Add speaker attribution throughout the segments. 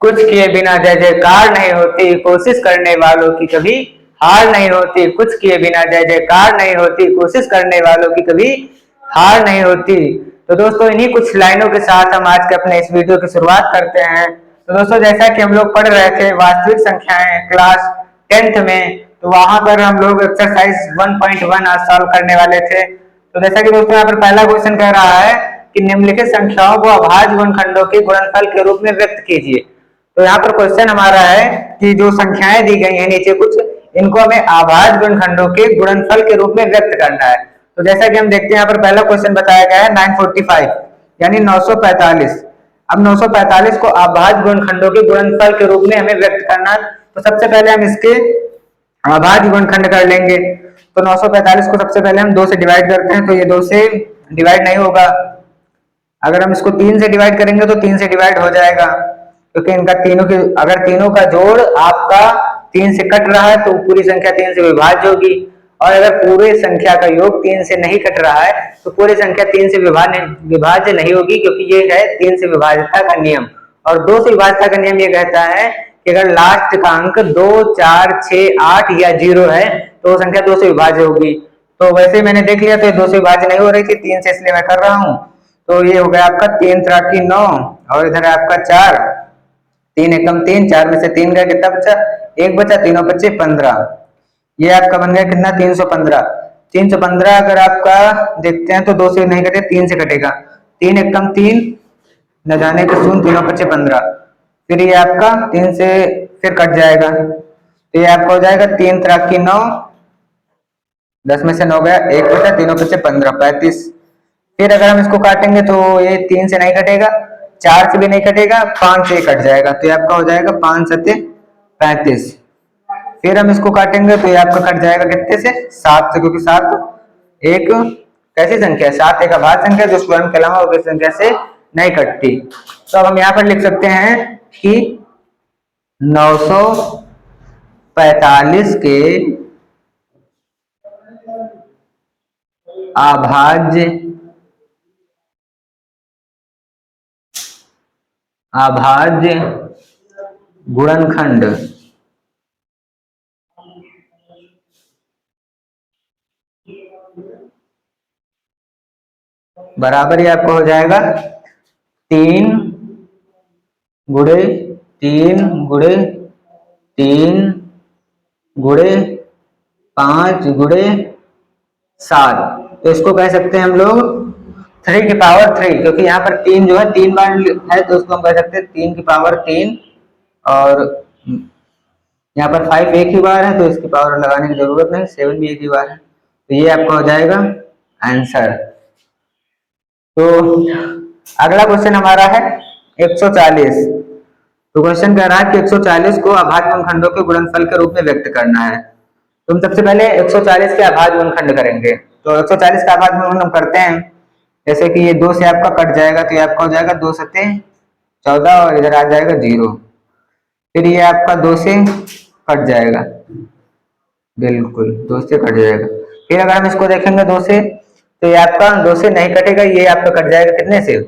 Speaker 1: कुछ किए बिना जय जयकार नहीं होती, कोशिश करने वालों की कभी हार नहीं होती। कुछ किए बिना जय जयकार नहीं होती, कोशिश करने वालों की कभी हार नहीं होती। तो दोस्तों इन्हीं कुछ लाइनों के साथ हम आज के अपने इस वीडियो की शुरुआत करते हैं। तो दोस्तों जैसा कि हम लोग पढ़ रहे थे वास्तविक संख्याएं क्लास 10th में, तो वहां पर हम लोग एक्सरसाइज 1.1 आज सॉल्व करने वाले थे। तो जैसा कि दोस्तों यहाँ पर पहला क्वेश्चन कह रहा है कि निम्नलिखित संख्याओं को अभाज्य गुणनखंडों के गुणनफल के रूप में व्यक्त कीजिए। तो यहाँ पर क्वेश्चन हमारा है कि जो संख्याएं दी गई हैं नीचे कुछ, इनको हमें अभाज्य गुणनखंडों के गुणनफल के रूप में व्यक्त करना है। तो जैसा कि हम देखते हैं यहाँ पर पहला क्वेश्चन बताया गया है 945 यानी 945। अब 945 को अभाज्य गुणनखंडों के गुणनफल के रूप में हमें व्यक्त करना है। तो सबसे पहले हम इसके अभाज्य गुणनखंड कर लेंगे। तो 945 को सबसे पहले हम 2 से डिवाइड करते हैं, तो ये 2 से डिवाइड नहीं होगा। अगर हम इसको 3 से डिवाइड करेंगे तो 3 से डिवाइड हो जाएगा, क्योंकि इनका तीनों की अगर तीनों का जोड़ आपका 3 से कट रहा है तो पूरी संख्या 3 से विभाज्य होगी, और अगर पूरी संख्या का योग 3 से नहीं कट रहा है तो पूरी संख्या 3 से विभाज्य नहीं होगी, क्योंकि ये है 3 से विभाज्यता का नियम। और 2 से विभाज्यता का नियम ये कहता है कि अगर लास्ट का अंक 2, 4, 6, 8 या 0 है तो वो संख्या 2 से विभाज्य होगी। तो वैसे मैंने देख लिया तो ये 2 से विभाज्य नहीं हो रही थी, 3 से, इसलिए मैं कर रहा हूँ। तो ये हो गया आपका 3 3 9 और इधर है आपका 4, 3 एकम 3, 4 में से 3 गया, कितना बचा? 1 बचा, तीनों बचे 15। ये आपका बन गया कितना? 315। 315 अगर आपका देखते हैं तो 2 से नहीं कटे, 3 से कटेगा। 3 एकम 3, न जाने के शून्य, तीनों बचे 15। फिर ये आपका 3 से फिर कट जाएगा, तो ये आपका हो जाएगा 3 3 9, 10 में से 9 गया, 1 बचा, तीनों बचे 15, 35। फिर अगर हम इसको काटेंगे तो ये 3 से नहीं कटेगा, 4 से भी नहीं कटेगा, 5 से कट जाएगा, तो ये आपका हो जाएगा 5 7 35। फिर हम इसको काटेंगे तो ये आपका कट जाएगा कितने से? 7 से, क्योंकि 7 एक कैसी संख्या है? 7 एक अभाज्य संख्या जो स्वयं के अलावा और किसी संख्या से नहीं कटती। तो अब हम यहाँ पर लिख सकते हैं कि 945 के अभाज्य गुणनखंड बराबर ही आपको हो जाएगा 3 गुणे 3 गुणे 3 गुणे 5 गुणे 7। तो इसको कह सकते हैं हम लोग 3 की पावर 3, क्योंकि यहाँ पर 3 जो है 3 बार है, तो उसको हम कह सकते हैं 3 की पावर 3। और यहाँ पर 5 एक ही बार है तो इसकी पावर लगाने की जरूरत नहीं, 7 भी एक ही बार है। तो ये आपका हो जाएगा आंसर। तो अगला क्वेश्चन हमारा है 140। तो क्वेश्चन कह रहा है कि 140 को अभाज्य गुणनखंडों के गुणनफल के रूप में व्यक्त करना है। तो हम सबसे पहले 140 के अभाज्य गुणनखंड करेंगे। तो 140 का अभाज्य गुणनखंड हम करते हैं, जैसे कि ये 2 से आपका कट जाएगा, तो ये आपका हो जाएगा 2 7 14 और इधर आ जाएगा 0। फिर ये आपका 2 से कट जाएगा, बिल्कुल 2 से कट जाएगा। फिर अगर हम इसको देखेंगे 2 से, तो ये आपका 2 से नहीं कटेगा, ये आपका कट जाएगा कितने से?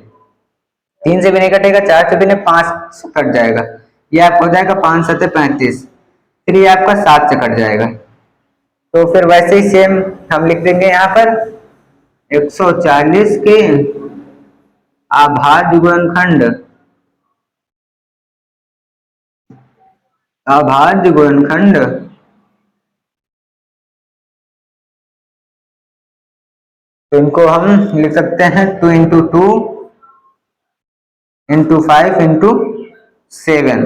Speaker 1: 3 से भी नहीं कटेगा, 4 से भी नहीं, 5 से कट जाएगा, ये आपका हो जाएगा 5 7 35। फिर ये आपका 7 से कट जाएगा। तो फिर वैसे ही सेम हम लिख देंगे यहाँ पर 140 के अभाज्य गुणनखंड, अभाज्य गुणनखंड तो इनको हम लिख सकते हैं 2 × 2 × 5 × 7।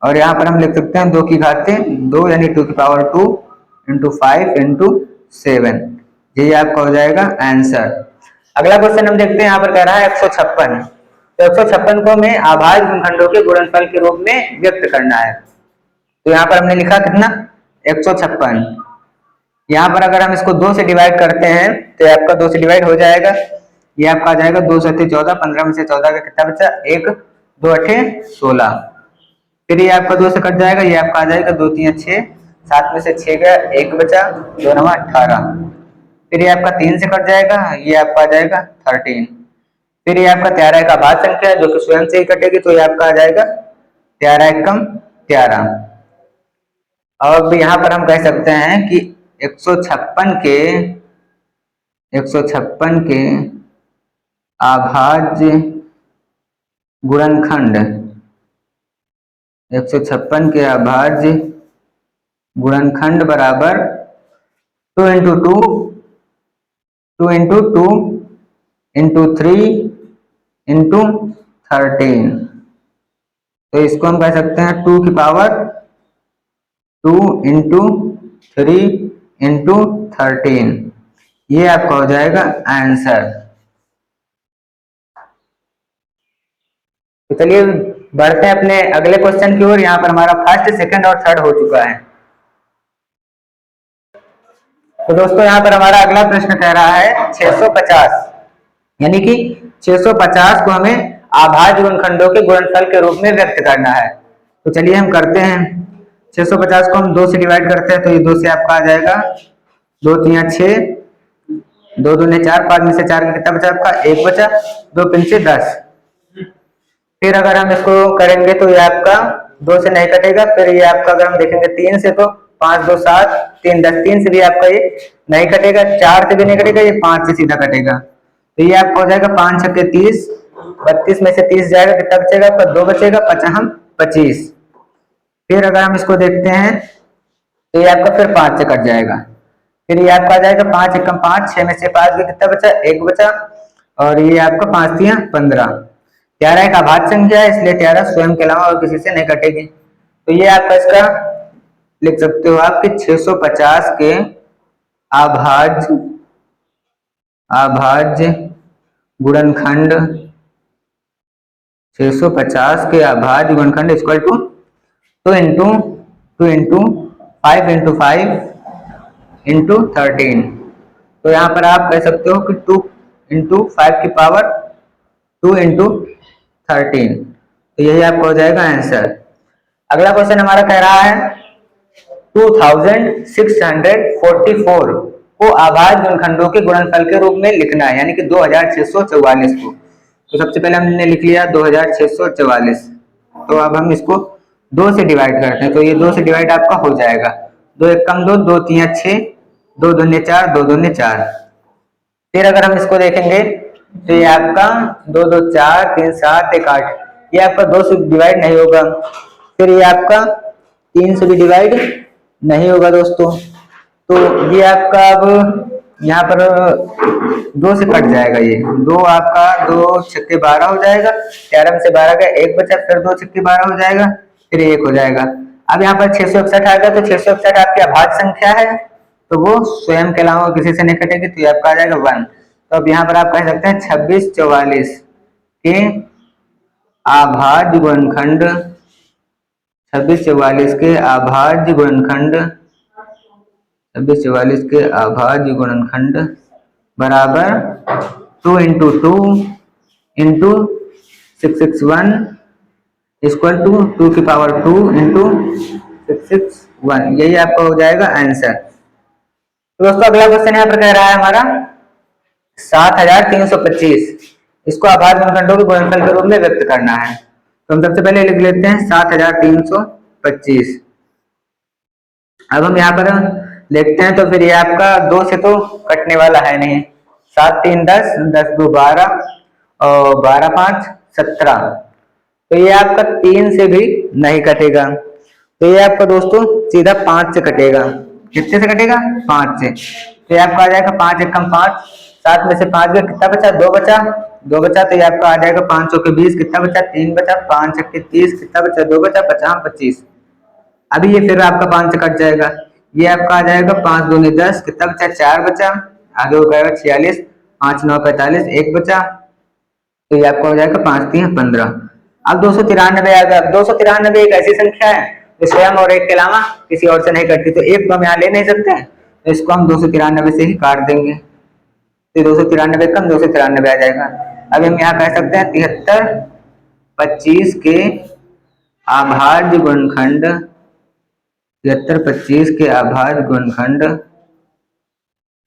Speaker 1: और यहाँ पर हम लिख सकते हैं 2 की घातें 2 यानी 2 की पावर 2 × 5 × 7। ये आपका हो जाएगा आंसर। अगला क्वेश्चन हम देखते हैं, यहाँ पर कह रहा है 156। तो 156 को हमें अभाज्य गुणनखंडों के गुणनफल के रूप में व्यक्त करना है। तो यहाँ पर हमने लिखा कितना? 156। यहाँ पर अगर हम इसको 2 से डिवाइड करते हैं तो आपका 2 से डिवाइड हो जाएगा, ये आपका आ जाएगा 2 7 14, 15 में से 14 का कितना बचा? 1 2 8 16। फिर ये आपका 2 से कट जाएगा, ये आपका आ जाएगा 2 3 6, 7 में से 6 गया, 1 बचा, 2 9 18। फिर ये आपका 3 से कट जाएगा, ये आपका आ जाएगा 13। फिर ये आपका 13 एक अभाज्य संख्या है जो कि स्वयं से ही कटेगी, तो ये आपका आ जाएगा 13 एकम 13। अब यहाँ पर हम कह सकते हैं कि 156 के अभाज्य गुणनखंड, 156 के अभाज्य गुणनखंड बराबर 2 इंटू 2 2 इंटू 2 इंटू 3 इंटू 13। तो इसको हम कह सकते हैं 2 की पावर 2 इंटू 3 इंटू 13। ये आपका हो जाएगा आंसर। तो चलिए बढ़ते हैं अपने अगले क्वेश्चन की ओर। यहाँ पर हमारा फर्स्ट, सेकंड और थर्ड हो चुका है। तो दोस्तों यहाँ पर हमारा अगला प्रश्न कह रहा है 650, यानी कि 650 को हमें अभाज्य गुणनखंडों के गुणनफल के रूप में व्यक्त करना है। तो चलिए हम करते हैं। 650 को हम 2 से डिवाइड करते हैं, तो ये 2 से आपका आ जाएगा 2 3 6, 2 दूने 4, 5 में से 4 का कितना बचा आपका 1 बचा, 2 3 से 10। फिर अगर हम इसको करेंगे तो ये आपका 2 से नहीं कटेगा। फिर ये आपका अगर हम देखेंगे 3 से, तो 5 2 7, 3 10, 3 से भी आपका ये नहीं कटेगा, 4 से भी नहीं कटेगा, ये 5 से सीधा कटेगा। तो ये आपका हो जाएगा 5 छक्के 30, 32 में से 30 जाएगा, कितना बचेगा आपका 2 बचेगा, 5 25। फिर अगर हम इसको देखते हैं तो ये आपका फिर 5 से कट जाएगा। फिर ये आपका आ जाएगा 5 एकम 5, 6 में से 5 का कितना बचा 1 बचा, और ये आपका 5 3 15। 13 एक अभाज्य संख्या है, इसलिए 13 स्वयं के अलावा और किसी से नहीं कटेगी। तो ये आपका इसका लिख सकते हो आप कि 650 के अभाज्य गुणनखंड, 650 के अभाज्य गुणनखंड equal to 2 into 2 into 5 into 5 into 13। तो यहाँ पर आप कह सकते हो कि 2 इंटू 5 की पावर 2 इंटू 13। तो यही आपको हो जाएगा आंसर। अगला क्वेश्चन हमारा कह रहा है 2644 को अभाज्य गुणनखंडों के गुणनफल के रूप में लिखना है, यानी कि 2644 को। तो सबसे पहले हमने लिख लिया 2644। तो अब हम इसको 2 से डिवाइड करते हैं, तो ये 2 से डिवाइड आपका हो जाएगा। 2 एक कम 2, 2 3 6, 2 दूने 4, 2 दूने 4। फिर अगर हम इसको देखेंगे तो ये आपका 2 2 4, 3 7, 1 8, ये आपका 2 से डिवाइड नहीं होगा। फिर ये आपका 3 से भी डिवाइड नहीं होगा दोस्तों। तो ये आपका अब यहाँ पर 2 से कट जाएगा, ये 2 आपका 2 छक्के 12 हो जाएगा, 13 में से 12 का 1 बचा, फिर 2 छक्के 12 हो जाएगा, फिर 1 हो जाएगा। अब यहाँ पर 661 आ गया, तो 661 आपकी अभाज्य संख्या है, तो वो स्वयं के अलावा किसी से नहीं कटेगी, तो ये आपका आ जाएगा 1। तो अब यहाँ पर आप कह सकते हैं 2644 के अभाज्य गुणनखंड, 2644 के अभाज्य गुणनखंड, 2644 के अभाज्य गुणनखंड बराबर 2 इंटू 2 इंटू 661 इक्वल टू 2 की पावर 2 इंटू 661। यही आपका हो जाएगा आंसर। तो दोस्तों अगला क्वेश्चन यहाँ पर कह रहा है हमारा 7325, इसको अभाज्य गुणनखंडों के गुणनफल के रूप में व्यक्त करना है। तो हम सबसे पहले लिख लेते हैं 7325। अब हम यहाँ पर देखते हैं, तो फिर ये आपका 2 से तो कटने वाला है नहीं, 7 3 10, 10 2 12 और 12 5 17। तो ये आपका 3 से भी नहीं कटेगा, तो ये आपका दोस्तों सीधा 5 से कटेगा। कितने से कटेगा 5 से। तो ये आपका आ जाएगा 5 एकम 5, 7 में से 5 का कितना बचा 2 बचा, 2 बचा, तो ये आपका आ जाएगा 5 चौके 20, कितना बचा 3 बचा, 5 छक्के 30, कितना बचा 2 बचा, 50 25। अभी ये फिर आपका 5 से कट जाएगा, ये आपका आ जाएगा 5 दूनी 10, कितना बचा 4 बचा, आगे हो जाएगा 46, 5 9 45, 1 बचा, तो ये आपका हो जाएगा 5 3 15। अब 293 आ गया। 293 एक ऐसी संख्या है जो स्वयं और एक के अलावा किसी और से नहीं कटती, तो एक तो हम यहाँ ले नहीं सकते हैं, तो इसको हम 293 से ही काट देंगे, तो 293 कम 293 आ जाएगा। अब हम यहाँ कह सकते हैं 7325 के अभाज्य गुणनखंड, 7325 के अभाज्य गुणनखंड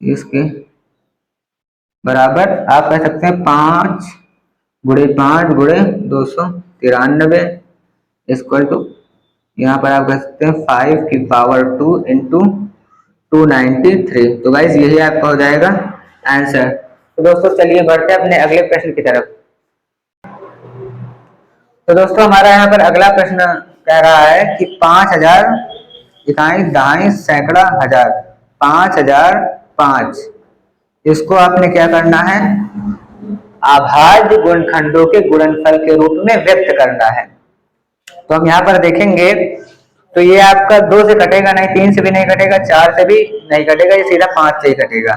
Speaker 1: इसके बराबर आप कह सकते हैं 5 × 5 × 293 इक्वल टू, यहाँ पर आप कह सकते हैं 5⁴ इंटू 293। तो गाइस यही आपका हो जाएगा आंसर। तो दोस्तों चलिए बढ़ते हैं अपने अगले प्रश्न की तरफ। तो दोस्तों हमारा यहाँ पर अगला प्रश्न कह रहा है कि 5000 इकाई दहाई सैकड़ा हजार 5005, इसको आपने क्या करना है, अभाज्य गुणनखंडों के गुणनफल के रूप में व्यक्त करना है। तो हम यहाँ पर देखेंगे तो ये आपका 2 से कटेगा नहीं, 3 से भी नहीं कटेगा, 4 से भी नहीं कटेगा, ये सीधा 5 से ही कटेगा।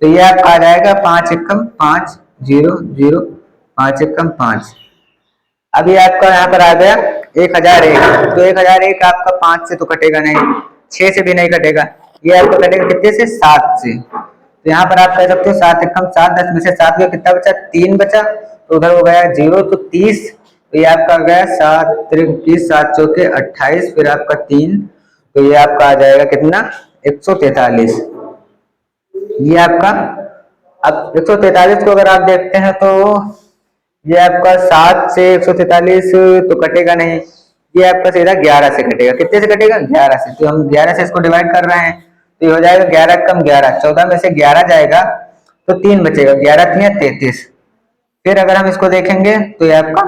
Speaker 1: तो ये आपका आ जाएगा 5 एकम 5 0 0 5 एकम 5। अभी आपका यहाँ पर आ गया 1001। तो 1001 आपका 5 से तो कटेगा नहीं, 6 से भी नहीं कटेगा, ये आपका कटेगा कितने से, 7 से। तो यहाँ पर आप कह सकते हो 7 एकम 7, 10 में से 7 गया, कितना बचा, 3 बचा, तो उधर हो गया 0, तो 30। तो ये आपका आ गया 7 × 30 7 × 28, फिर आपका 3, तो ये आपका आ जाएगा कितना, 143। ये आपका, अब 143 को अगर आप देखते हैं तो ये आपका 7 से 143 तो कटेगा नहीं, ये आपका सीधा 11 से कटेगा। कितने से कटेगा, 11 से। तो हम 11 से इसको डिवाइड कर रहे हैं, तो ये हो जाएगा 11 कम 11, 14 में से 11 जाएगा तो 3 बचेगा, 11 3 33। फिर अगर हम इसको देखेंगे तो ये आपका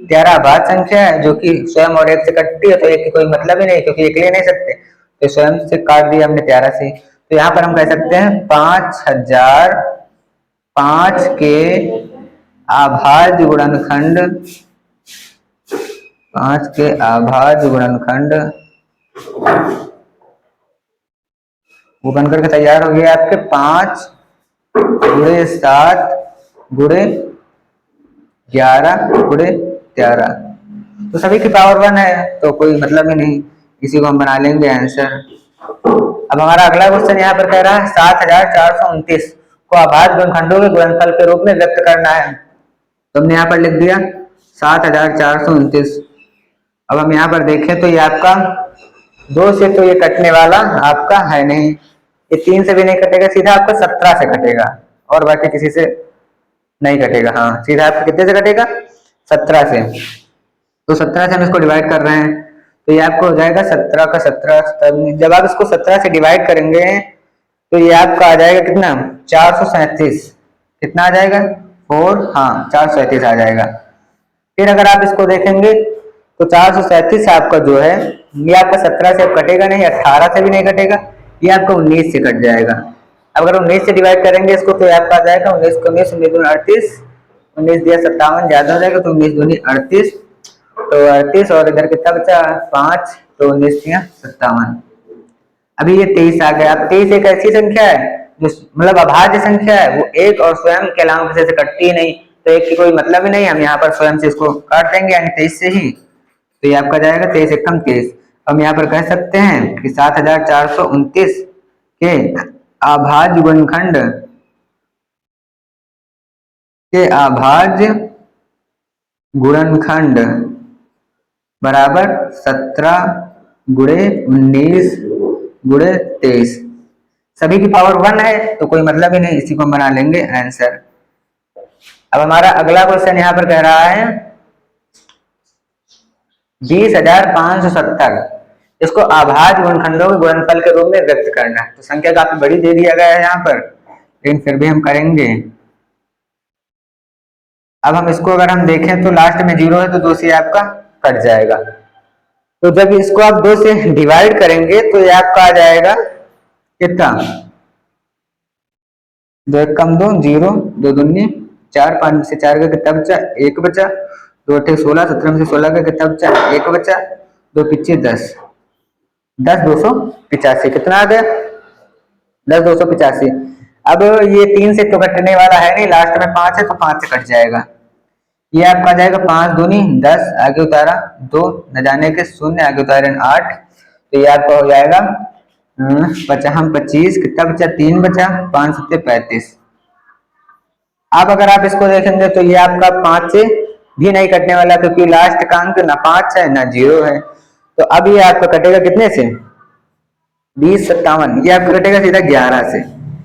Speaker 1: 11 अभाज्य संख्या है जो कि स्वयं और 1 से कटती है, तो 1 की कोई मतलब ही नहीं क्योंकि 1 ले नहीं सकते, तो स्वयं से काट दिया हमने 11 से। तो यहाँ पर हम कह सकते हैं 5005 के अभाज्य गुणनखंड, 5 के अभाज्य गुणनखंड वो बनकर के तैयार हो गया आपके 5 × 7 × 11 × 13। तो सभी की पावर 1 है तो कोई मतलब ही नहीं, इसी को हम बना लेंगे आंसर। अब हमारा अगला क्वेश्चन यहाँ पर कह रहा है 7429 को अभाज्य गुणनखंडों के गुणनफल के रूप में व्यक्त करना है। तो हमने यहाँ पर लिख दिया 7429। अब हम यहाँ पर देखें तो ये आपका 2 से तो ये कटने वाला आपका है नहीं, ये 3 से भी नहीं कटेगा, सीधा आपका 17 से कटेगा और बाकी किसी से नहीं कटेगा। हाँ सीधा आपका कितने से कटेगा, 17 से। तो 17 से हम इसको डिवाइड कर रहे हैं, तो ये आपको हो जाएगा 17 का 17। जब आप इसको 17 से डिवाइड करेंगे तो ये आपका आ जाएगा कितना, 437। कितना आ जाएगा, 4, हाँ 437 आ जाएगा। फिर अगर आप इसको देखेंगे तो 437 आपका जो है ये आपका 17 से कटेगा नहीं, 18 से भी नहीं कटेगा, ये आपका 19 से कट जाएगा। अगर 19 से डिवाइड करेंगे इसको तो आपका आ जाएगा 19 को 19 19 दूनी 38, 19 दिया 57 ज्यादा हो जाएगा, तो 19 दूनी 38, तो 38 और इधर कितना बचा 5, तो 19 दिया 57। अभी ये 23 आ गया। अब 23 एक ऐसी संख्या है जो मतलब अभाज्य संख्या है, वो 1 और स्वयं के अलावा किसी से कटती ही नहीं, तो 1 की कोई मतलब ही नहीं, हम यहाँ पर स्वयं से इसको काट देंगे यानी 23 से ही। तो ये आपका जाएगा 23 एकम 23। हम यहाँ पर कह सकते हैं कि 7429 के अभाज्य गुणनखंड के अभाज्य गुणनखंड बराबर 17 × 19 × 23। सभी की पावर 1 है तो कोई मतलब ही नहीं, इसी को हम बना लेंगे आंसर। अब हमारा अगला क्वेश्चन यहाँ पर कह रहा है 20,570, इसको अभाज्य गुणनखंडों के गुणनफल के रूप में व्यक्त करना है। तो संख्या काफी बड़ी दे दिया गया है यहाँ पर, लेकिन फिर भी हम करेंगे। अब हम इसको अगर हम देखें तो लास्ट में 0 है तो 2 से आपका कट जाएगा, तो जब इसको आप 2 से डिवाइड करेंगे तो ये आपका आ जाएगा कितना, 2 एकम 2 0, 2 दूनी 4, 5 से 4 का कितना बचा, 1 बचा, 2 अट्ठे 16, 17 में से 16 का कितना बचा, 1 बचा, 2 पिछे 10, 10 285 कितना आ गया, 10 285। अब ये 3 से तो कटने वाला है नहीं, लास्ट में 5 है तो 5 से कट जाएगा, ये आपका आ जाएगा 5 दूनी 10, आगे उतारा 2, न जाने के 0, आगे उतारे 8, तो ये आपका हो जाएगा 25, कितना बचा, 3 बचा, 5 7 35। अब अगर आप इसको देखेंगे तो ये आपका 5 से भी नहीं कटने वाला क्योंकि लास्ट का अंक ना 5 है ना 0 है, तो अब ये आपका कटेगा कितने से, 20 57, ये आपका कटेगा सीधा 11 से।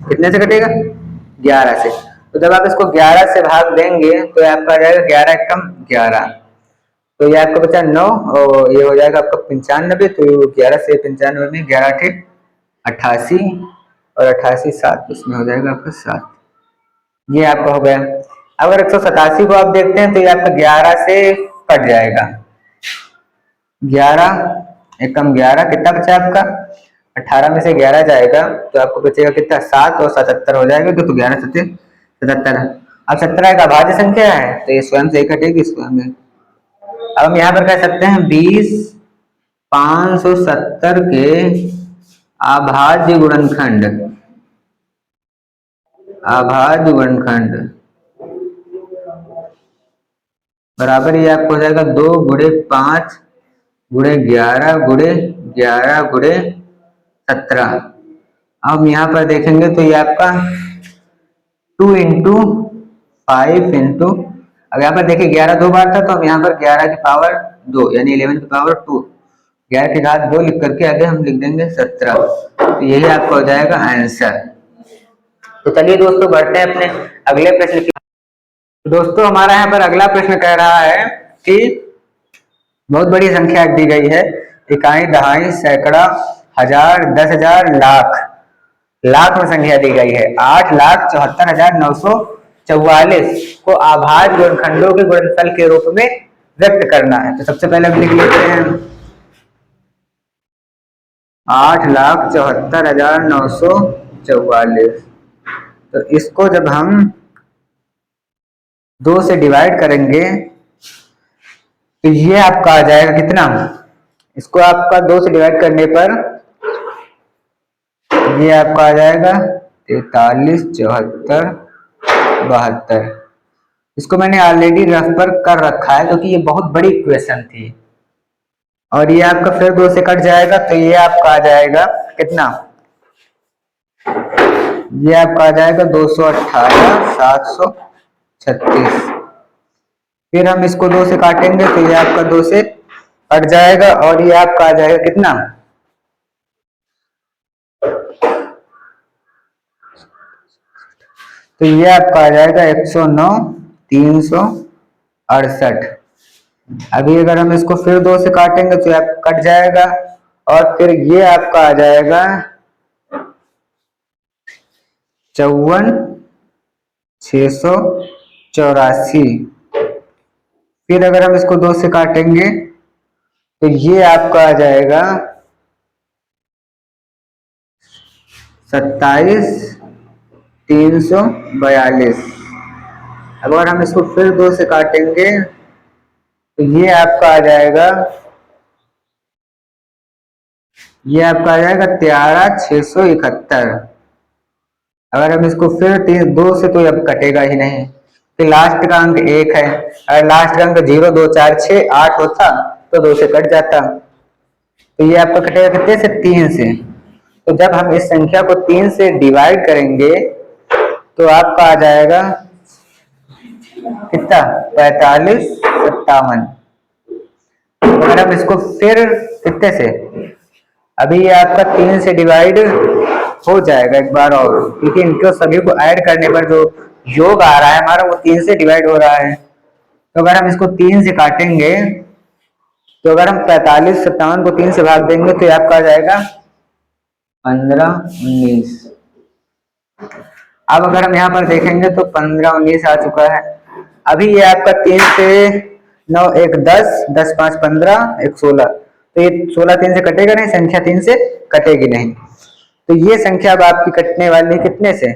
Speaker 1: कितने से कटेगा, 11 से। तो जब आप इसको 11 से भाग देंगे तो आपका आ जाएगा 11 एकम 11, तो ये आपका बचा 9 और ये हो जाएगा आपका 95। तो 11 से 95 में 11 थे 88 और 88 7, उसमें हो जाएगा आपका 7। ये आपका हो गया। अगर 187 को आप देखते हैं तो ये आपका 11 से कट जाएगा, 11 एकम 11 कितना बचा आपका 18 में से 11 जाएगा तो आपको बचेगा कितना 7 और 77 हो जाएगा, तो 11 7 77। अब 17 एक अभाज्य संख्या है तो ये स्वयं से ही कटेगी इसको हमें। अब हम यहाँ पर कह सकते हैं 20 570 के अभाज्य गुणनखंड, अभाज्य गुणनखंड बराबर ये आपको हो जाएगा 2 गुणे 5 गुणे 11 गुणे 11 गुणे 17। अब यहाँ पर देखेंगे तो ये आपका 2 इंटू 5 इंटू, अब यहाँ पर देखिए 11 दो बार था तो हम यहाँ पर 11 की पावर 2 यानी 11 की पावर 2, 11 की घात 2 लिख करके आगे हम लिख देंगे 17। तो यही आपका हो जाएगा आंसर। तो चलिए दोस्तों बढ़ते हैं अपने अगले प्रश्न की। दोस्तों हमारा यहाँ पर अगला प्रश्न कह रहा है कि बहुत बड़ी संख्या दी गई है, इकाई दहाई सैकड़ा हजार 10,000 लाख, लाख में संख्या दी गई है 8,74,944 को अभाज्य गुणनखंडों के गुणनफल के रूप में व्यक्त करना है। तो सबसे पहले हम लिख लेते हैं 8,74,944। तो इसको जब हम 2 से डिवाइड करेंगे तो ये आपका आ जाएगा कितना, इसको आपका 2 से डिवाइड करने पर ये आपका आ जाएगा 43 74 72। इसको मैंने ऑलरेडी रफ पर कर रखा है क्योंकि ये बहुत बड़ी इक्वेशन थी। और ये आपका फिर 2 से कट जाएगा तो ये आपका आ जाएगा कितना, ये आपका आ जाएगा 218 736। फिर हम इसको 2 से काटेंगे तो ये आपका 2 से कट जाएगा और ये आपका आ जाएगा कितना, तो ये आपका आ जाएगा 109 368। अभी अगर हम इसको फिर 2 से काटेंगे तो ये आपका कट जाएगा और फिर ये आपका आ जाएगा 54 684। फिर अगर हम इसको 2 से काटेंगे तो ये आपका आ जाएगा 27 342। अगर हम इसको फिर 2 से काटेंगे तो ये आपका आ जाएगा, ये आपका आ जाएगा 13 671। अगर हम इसको फिर 2 से तो अब कटेगा ही नहीं, तो लास्ट का अंक 1 है, अगर लास्ट का अंक 0 2 4 6 8 होता तो 2 से कट जाता, तो ये आपका कटेगा कितने से 3 से। तो जब हम इस संख्या को 3 से डिवाइड करेंगे तो आपका आ जाएगा कितना 45 57। अगर हम इसको फिर कितने से, अभी ये आपका 3 से डिवाइड हो जाएगा एक बार और, क्योंकि इनको सभी को ऐड करने पर जो योग आ रहा है हमारा वो 3 से डिवाइड हो रहा है। तो अगर हम इसको 3 से काटेंगे तो अगर हम 45 57 को 3 से भाग देंगे तो ये आपका आ जाएगा 15 19। अब अगर हम यहाँ पर देखेंगे तो 15 19 आ चुका है। अभी ये आपका 3 से 9 1 10 10 5 15 1 16, तो ये 16 3 से कटेगा नहीं, संख्या 3 से कटेगी नहीं। तो ये संख्या अब आपकी कटने वाली कितने से,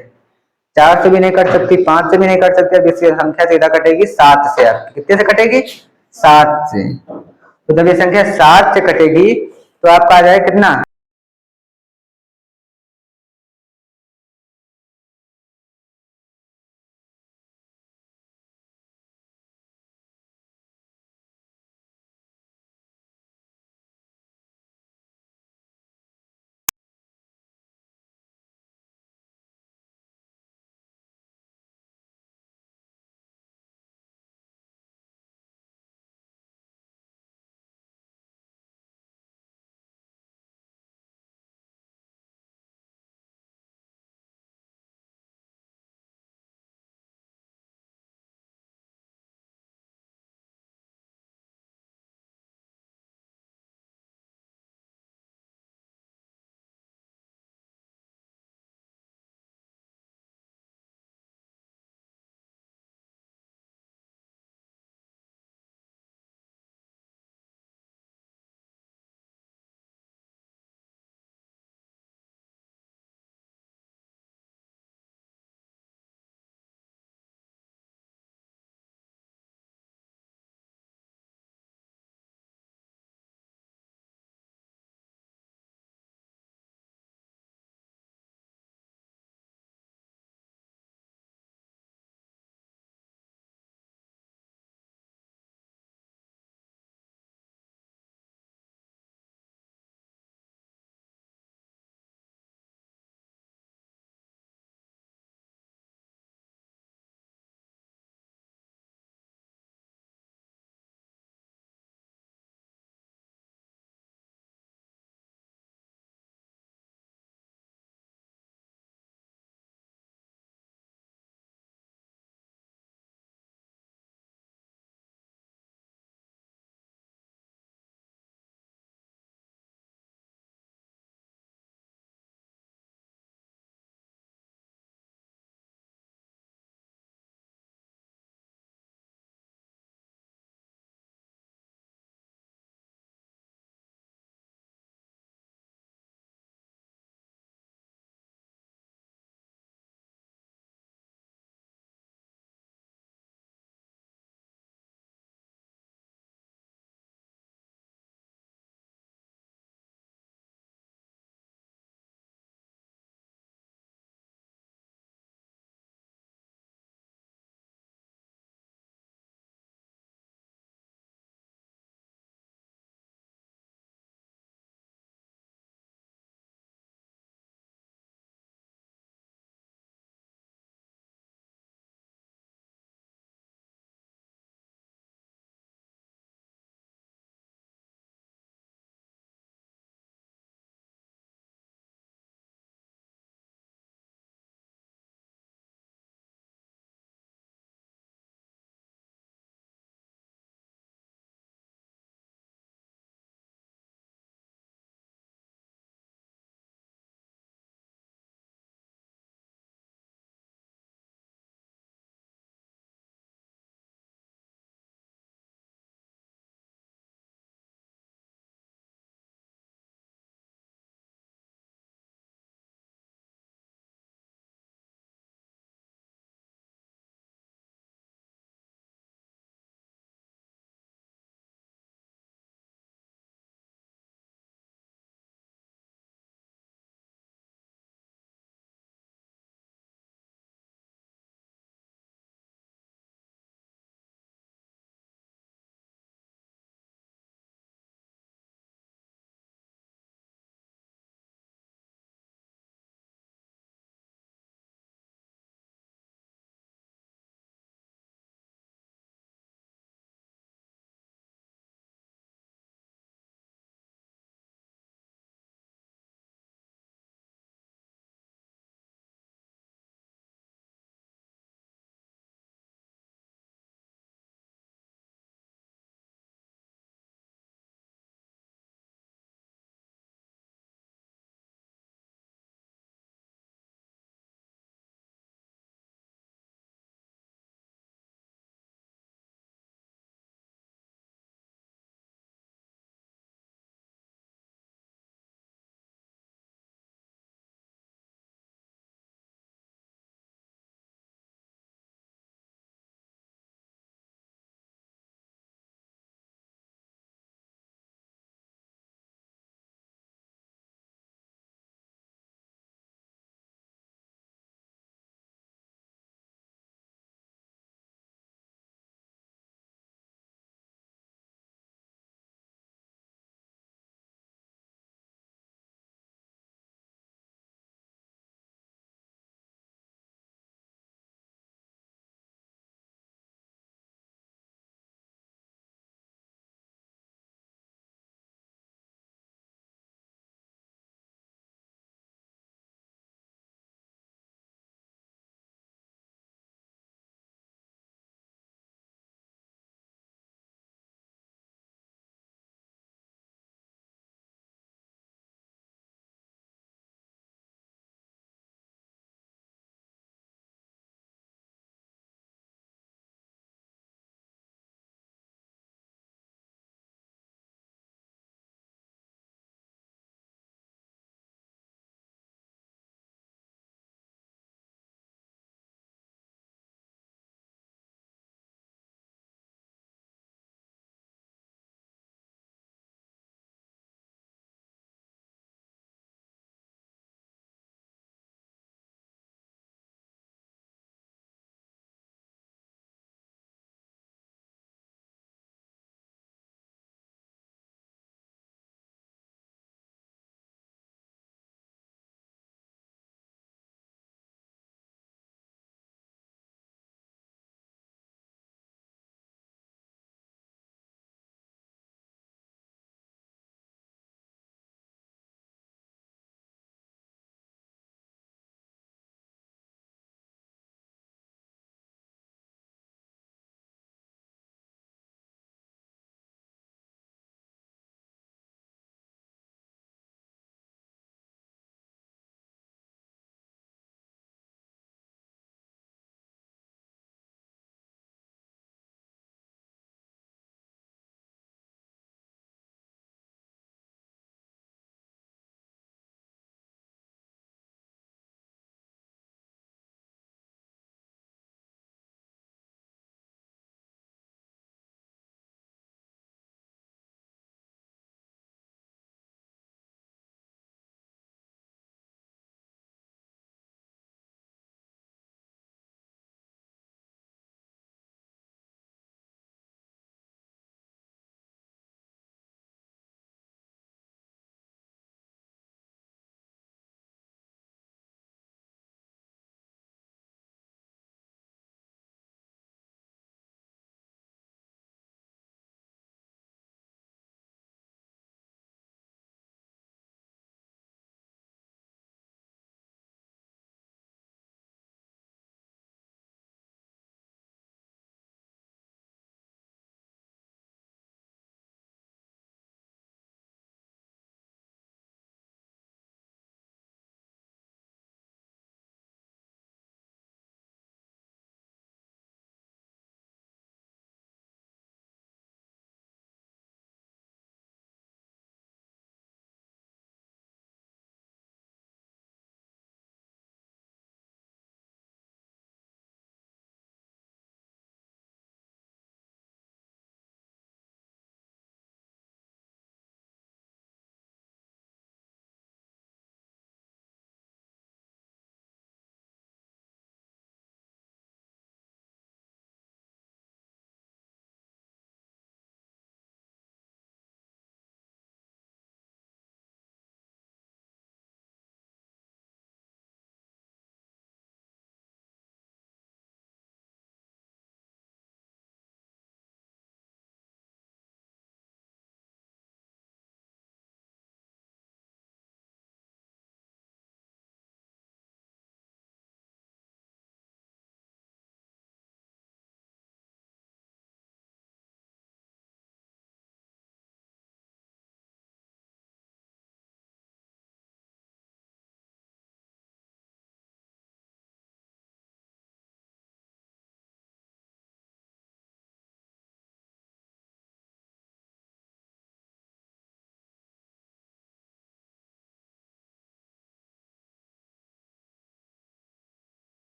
Speaker 1: 4 से भी नहीं कट सकती, 5 से भी नहीं कट सकती, अब इसकी संख्या सीधा कटेगी 7 से। आपकी कितने से कटेगी 7 से। तो जब ये संख्या 7 से कटेगी तो आपका आ जाएगा कितना